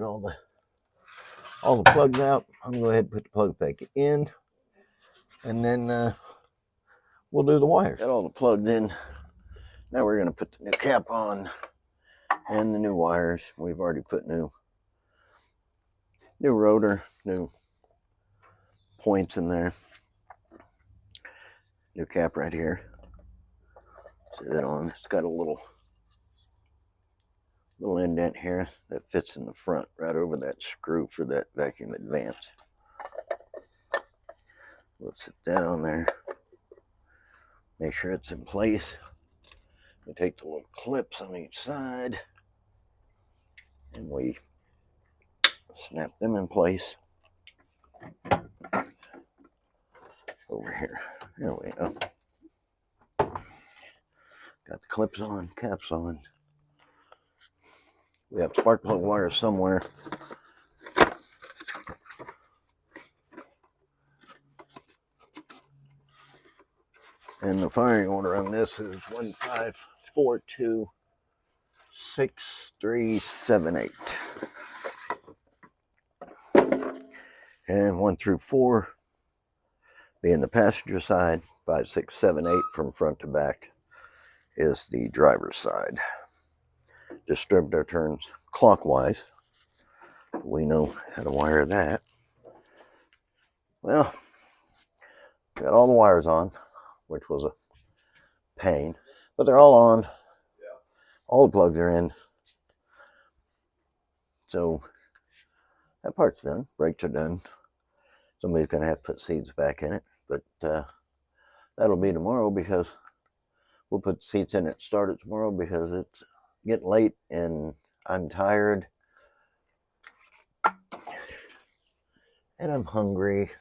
all the plugs out. I'm going to go ahead and put the plug back in, and then we'll do the wires. Got all the plugs in. Now we're going to put the new cap on and the new wires. We've already put new rotor, new points in there. New cap right here. Set it on. It's got a little indent here that fits in the front right over that screw for that vacuum advance. We'll set that on there. Make sure it's in place. We take the little clips on each side and we snap them in place. Over here. There we go. Got the clips on, caps on. We have spark plug wires somewhere. And the firing order on this is 15426378. And 1 through 4 being the passenger side, 5, 6, 7, 8 from front to back is the driver's side. Distributor turns clockwise. We know how to wire that. Well, got all the wires on, which was a pain, but they're all on. All the plugs are in. So that part's done. Brakes are done. Somebody's going to have to put seats back in it, but that'll be tomorrow because we'll put seats in it, start it tomorrow because it's getting late and I'm tired and I'm hungry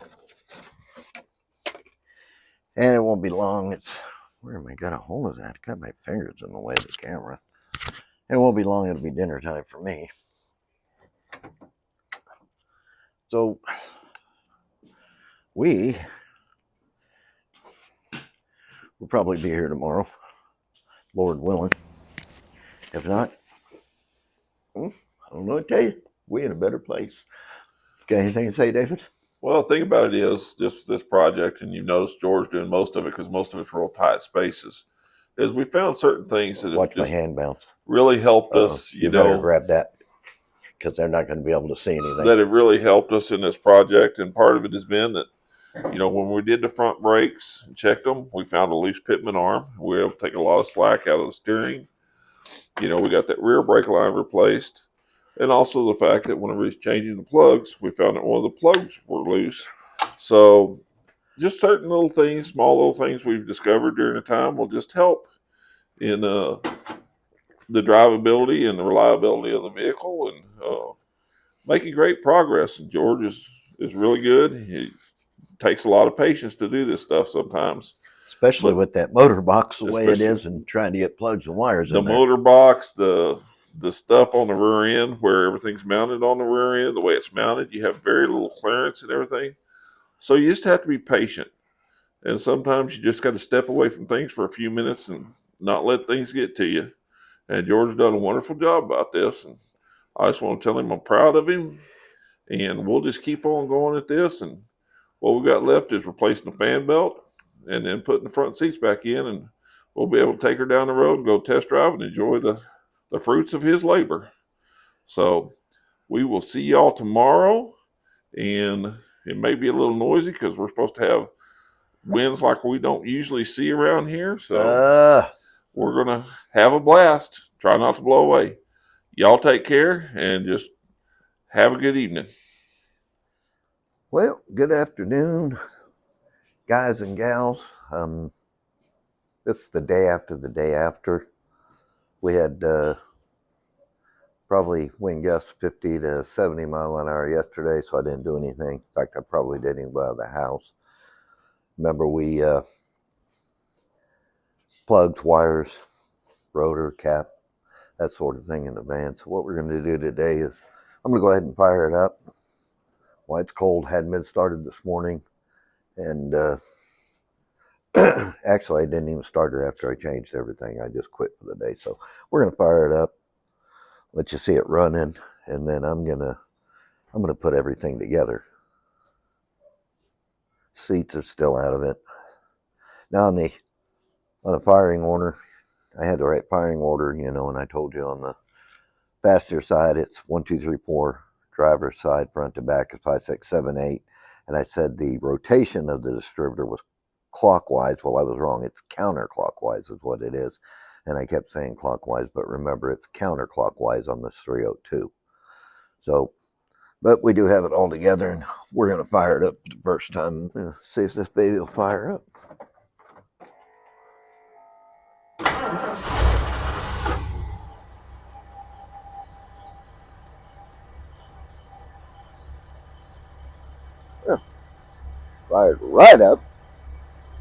and it won't be long. Where am I got a hold of that? Got my fingers in the way of the camera. It won't be long. It'll be dinner time for me. So we'll probably be here tomorrow, Lord willing. If not, I don't know what to tell you. We in a better place. Got anything to say, David? Well, the thing about it is, just this project, and you've noticed George doing most of it because most of it's real tight spaces, is we found certain things that have Watch my just hand bounce. really helped us, You better grab that because they're not going to be able to see anything. That have really helped us in this project. And part of it has been that, when we did the front brakes and checked them, we found a loose pitman arm. We were able to take a lot of slack out of the steering. We got that rear brake line replaced. And also the fact that whenever he's changing the plugs, we found that one of the plugs were loose. So just certain little things, small little things we've discovered during the time will just help in the drivability and the reliability of the vehicle, and making great progress. And George is really good. He takes a lot of patience to do this stuff sometimes. Especially with that motor box the way it is and trying to get plugs and wires in there. The motor box, the stuff on the rear end where everything's mounted on the rear end, the way it's mounted, you have very little clearance and everything. So you just have to be patient. And sometimes you just got to step away from things for a few minutes and not let things get to you. And George's done a wonderful job about this. And I just want to tell him I'm proud of him. And we'll just keep on going at this. And what we've got left is replacing the fan belt and then putting the front seats back in. And we'll be able to take her down the road and go test drive and enjoy the fruits of his labor. So we will see y'all tomorrow. And it may be a little noisy because we're supposed to have winds like we don't usually see around here. So we're going to have a blast. Try not to blow away. Y'all take care and just have a good evening. Well, good afternoon, guys and gals. It's the day after the day after. We had probably wind gusts 50 to 70 mile an hour yesterday, so I didn't do anything. In fact, I probably didn't even go out of the house. Remember, we plugged wires, rotor, cap, that sort of thing in the van. So what we're going to do today is I'm going to go ahead and fire it up. While it's cold, hadn't been started this morning. And actually, I didn't even start it after I changed everything. I just quit for the day. So we're going to fire it up, let you see it running, and then I'm gonna put everything together. Seats are still out of it. Now on the firing order, I had the right firing order, and I told you on the passenger side it's 1, 2, 3, 4. Driver's side, front to back is 5, 6, 7, 8. And I said the rotation of the distributor was clockwise. Well, I was wrong. It's counterclockwise is what it is. And I kept saying clockwise, but remember it's counterclockwise on this 302. So, but we do have it all together, and we're going to fire it up the first time. See if this baby will fire up. Fired right up.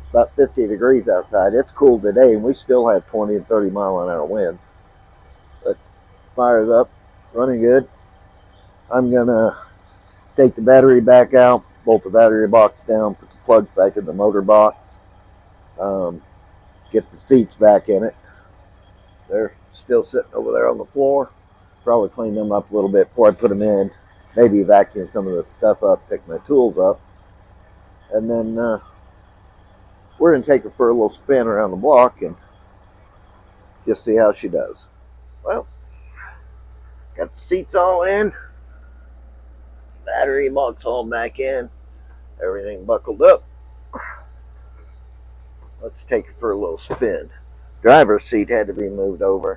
About 50 degrees outside. It's cool today, and we still have 20 and 30 mile an hour winds. But fires up, running good. I'm gonna take the battery back out, bolt the battery box down, put the plugs back in the motor box, get the seats back in it. They're still sitting over there on the floor. Probably clean them up a little bit before I put them in. Maybe vacuum some of the stuff up, pick my tools up, and then we're gonna take her for a little spin around the block and just see how she does. Well, got the seats all in, battery box all back in, everything buckled up. Let's take her for a little spin. Driver's seat had to be moved over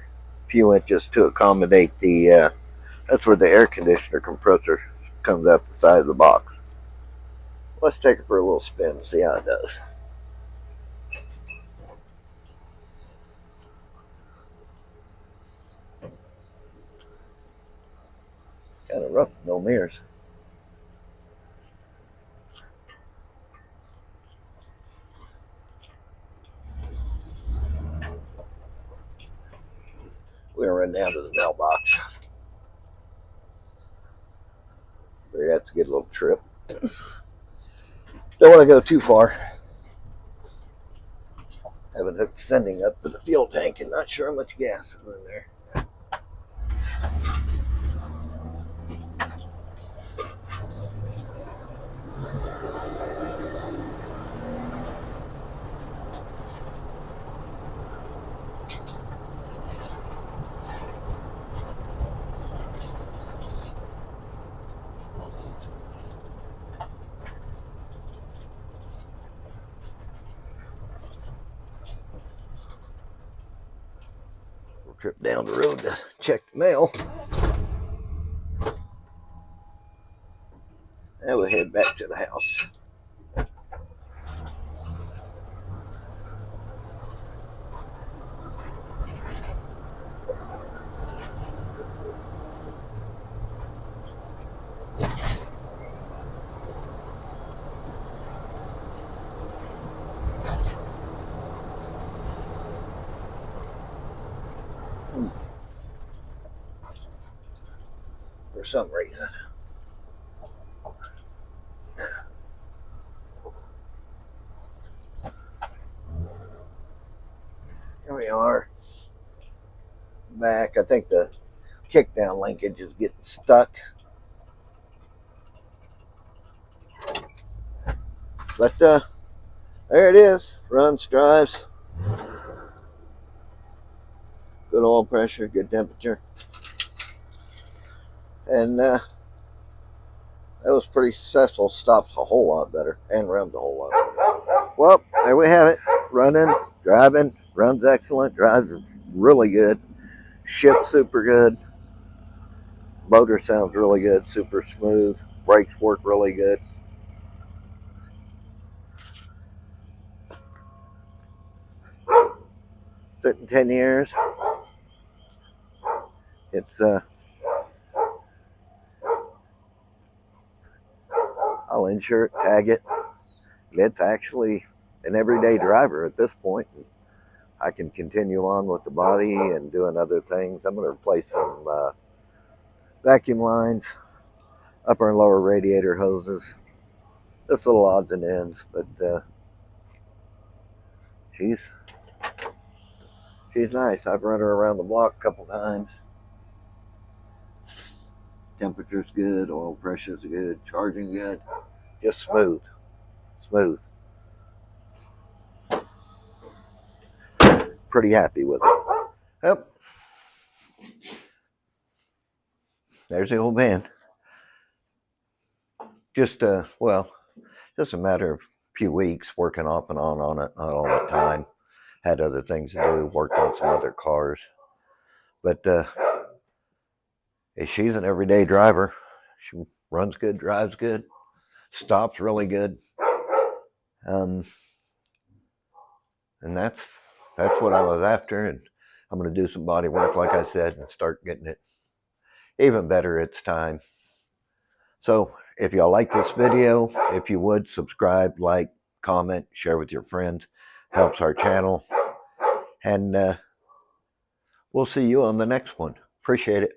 a few inches to accommodate the That's where the air conditioner compressor comes out the side of the box. Let's take it for a little spin and see how it does. Kind of rough, no mirrors. We're gonna run down to the mailbox. We have to get a little trip. Don't want to go too far. Haven't hooked sending up to the fuel tank and not sure how much gas is in there. We'll trip down the road to check the mail. And we'll head back to the house. For some reason. Here we are. Back. I think the kickdown linkage is getting stuck. But there it is. Runs, drives. Good oil pressure, good temperature. And that was pretty successful. Stops a whole lot better and runs a whole lot better. Well, there we have it. Running, driving, runs excellent, drives really good, ships super good, motor sounds really good, super smooth, brakes work really good. Sitting 10 years. It's I'll insure it, tag it. It's actually an everyday driver at this point. I can continue on with the body and doing other things. I'm going to replace some vacuum lines, upper and lower radiator hoses, just little odds and ends. But she's nice. I've run her around the block a couple times. Temperature's good, oil pressure's good, charging good, just smooth. Pretty happy with it. Yep. There's the old man. Just a matter of a few weeks working off and on it, not all the time. Had other things to do, worked on some other cars. But she's an everyday driver. She runs good, drives good, stops really good. And that's what I was after. And I'm going to do some body work, like I said, and start getting it even better. It's time. So if y'all like this video, if you would subscribe, like, comment, share with your friends, helps our channel. And we'll see you on the next one. Appreciate it.